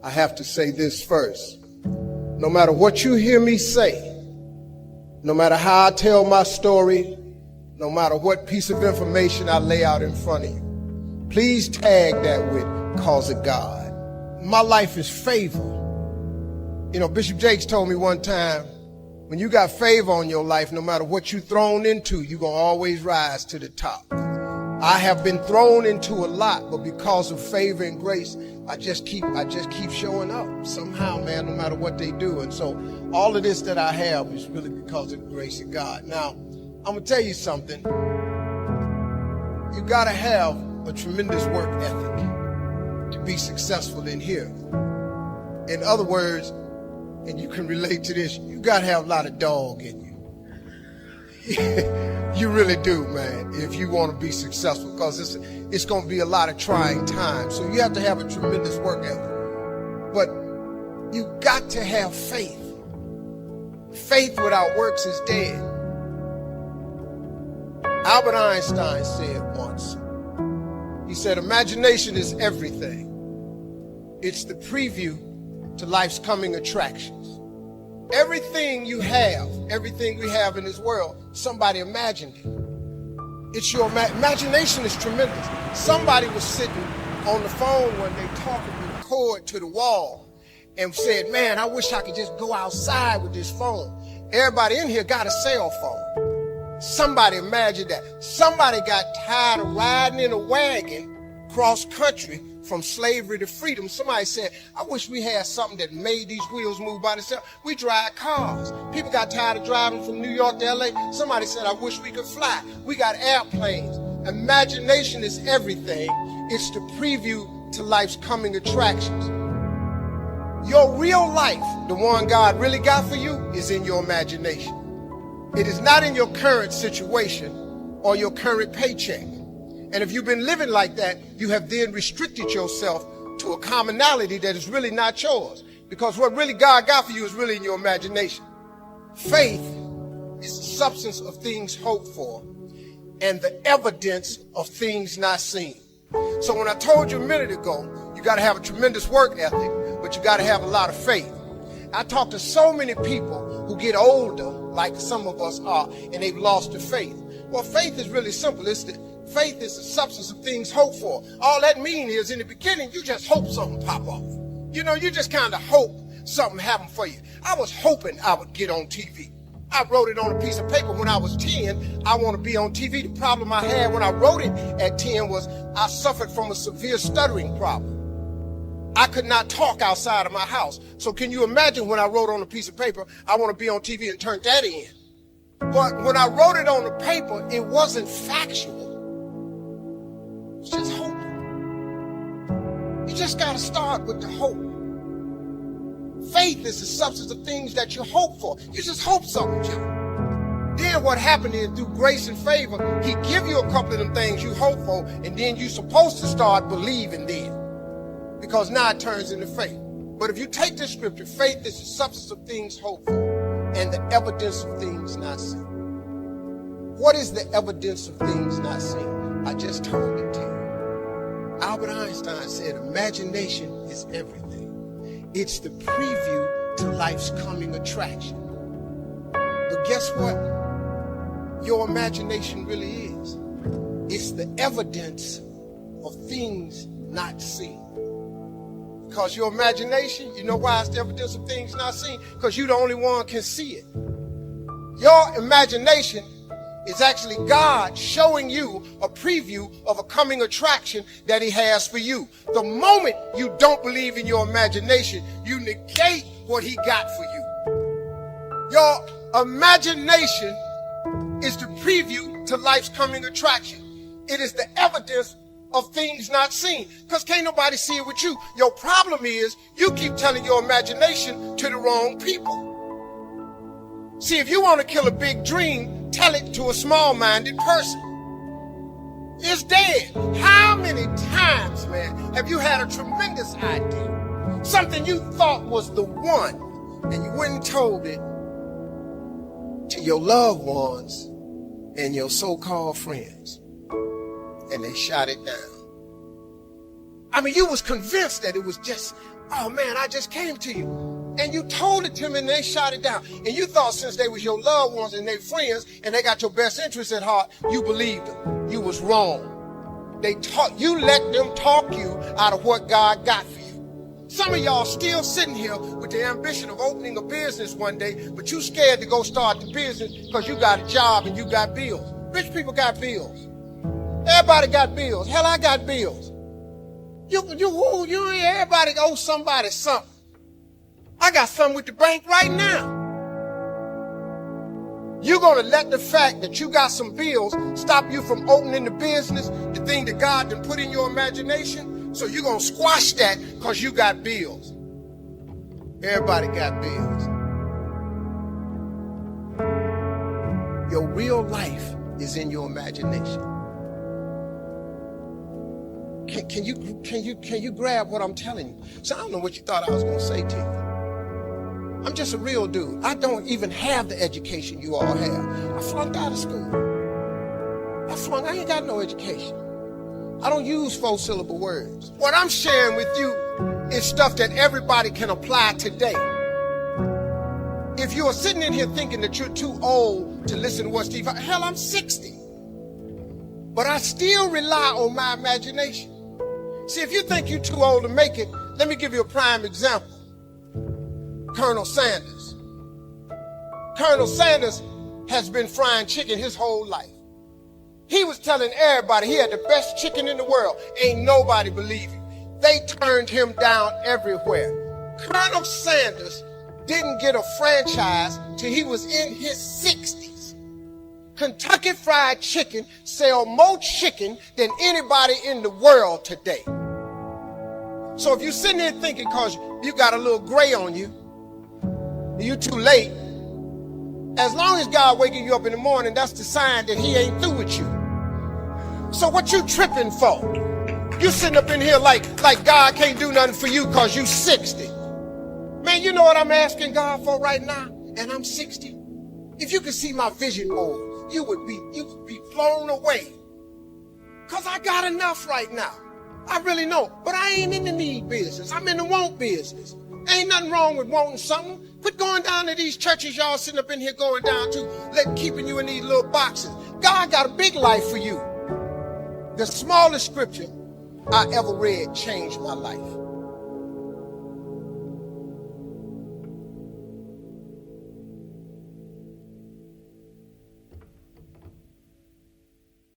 I have to say this first. No matter what you hear me say, no matter how I tell my story, no matter what piece of information I lay out in front of you, please tag that with "cause of God." My life is favor. You know, Bishop Jakes told me one time, when you got favor on your life, no matter what you're thrown into, you're going to always rise to the top. I have been thrown into a lot, but because of favor and grace, I just keep showing up somehow, man, no matter what they do. And so all of this that I have is really because of the grace of God. Now, I'm going to tell you something. You got to have a tremendous work ethic to be successful in here. In other words, and you can relate to this, you got to have a lot of dog in you. You really do, man, if you want to be successful, because it's going to be a lot of trying times. So you have to have a tremendous work ethic. But you got to have faith. Faith without works is dead. Albert Einstein said once, he said, imagination is everything. It's the preview to life's coming attractions. Everything you have, everything we have in this world, somebody imagined it. It's your imagination is tremendous. Somebody was sitting on the phone one day talking with a cord to the wall and said, man, I wish I could just go outside with this phone. Everybody in here got a cell phone. Somebody imagined that. Somebody got tired of riding in a wagon cross country from slavery to freedom. Somebody said, I wish we had something that made these wheels move by themselves. We drive cars. People got tired of driving from New York to LA. Somebody said, I wish we could fly. We got airplanes. Imagination is everything. It's the preview to life's coming attractions. Your real life, the one God really got for you, is in your imagination. It is not in your current situation or your current paycheck. And if you've been living like that, you have then restricted yourself to a commonality that is really not yours. Because what really God got for you is really in your imagination. Faith is the substance of things hoped for and the evidence of things not seen. So when I told you a minute ago, you got to have a tremendous work ethic, but you got to have a lot of faith. I talk to so many people who get older, like some of us are, and they've lost their faith. Well, faith is really simple. Faith is the substance of things hoped for. All that means is in the beginning, you just hope something pop off. You know, you just kind of hope something happen for you. I was hoping I would get on TV. I wrote it on a piece of paper when I was 10. I want to be on TV. The problem I had when I wrote it at 10 was I suffered from a severe stuttering problem. I could not talk outside of my house. So can you imagine when I wrote on a piece of paper, I want to be on TV, and turned that in? But when I wrote it on the paper, it wasn't factual. It's just hope. You just got to start with the hope. Faith is the substance of things that you hope for. You just hope something, Jim. Then what happened is, through grace and favor, he give you a couple of them things you hope for, and then you're supposed to start believing then. Because now it turns into faith. But if you take this scripture, faith is the substance of things hoped for and the evidence of things not seen. What is the evidence of things not seen? I just told it to you. Albert Einstein said, imagination is everything. It's the preview to life's coming attraction. But guess what? Your imagination really is. It's the evidence of things not seen. Because your imagination, you know why it's the evidence of things not seen? Because you're the only one can see it. Your imagination is actually God showing you a preview of a coming attraction that he has for you. The moment you don't believe in your imagination, you negate what he got for you. Your imagination is the preview to life's coming attraction. It is the evidence of things not seen. Because can't nobody see it with you. Your problem is you keep telling your imagination to the wrong people. See, if you want to kill a big dream, tell it to a small-minded person. It's dead. How many times, man, have you had a tremendous idea? Something you thought was the one, and you went and told it to your loved ones and your so-called friends, and they shot it down. I mean, you was convinced that it was just Oh man, I just came to you. And you told it to them and they shot it down. And you thought since they was your loved ones and they friends and they got your best interests at heart, you believed them. You was wrong. You let them talk you out of what God got for you. Some of y'all still sitting here with the ambition of opening a business one day, but you scared to go start the business because you got a job and you got bills. Rich people got bills. Everybody got bills. Hell, I got bills. Everybody owes somebody something. I got something with the bank right now. You're going to let the fact that you got some bills stop you from opening the business, the thing that God done put in your imagination? So you're going to squash that because you got bills. Everybody got bills. Your real life is in your imagination. Can you grab what I'm telling you? So I don't know what you thought I was going to say to you. I'm just a real dude. I don't even have the education you all have. I flunked out of school. I ain't got no education. I don't use 4-syllable words. What I'm sharing with you is stuff that everybody can apply today. If you are sitting in here thinking that you're too old to listen to what Steve, hell, I'm 60. But I still rely on my imagination. See, if you think you're too old to make it, let me give you a prime example. Colonel Sanders. Colonel Sanders has been frying chicken his whole life. He was telling everybody he had the best chicken in the world. Ain't nobody believe him. They turned him down everywhere. Colonel Sanders didn't get a franchise till he was in his 60s. Kentucky Fried Chicken sell more chicken than anybody in the world today. So if you're sitting there thinking because you got a little gray on you, you too late, as long as God waking you up in the morning, that's the sign that he ain't through with you. So what you tripping for? You sitting up in here like God can't do nothing for you because you 60. Man, you know what I'm asking God for right now? And I'm 60. If you could see my vision board, you would be blown away. Because I got enough right now. I really know. But I ain't in the need business. I'm in the want business. Ain't nothing wrong with wanting something. Quit going down to these churches y'all sitting up in here going down to, keeping you in these little boxes. God got a big life for you. The smallest scripture I ever read changed my life.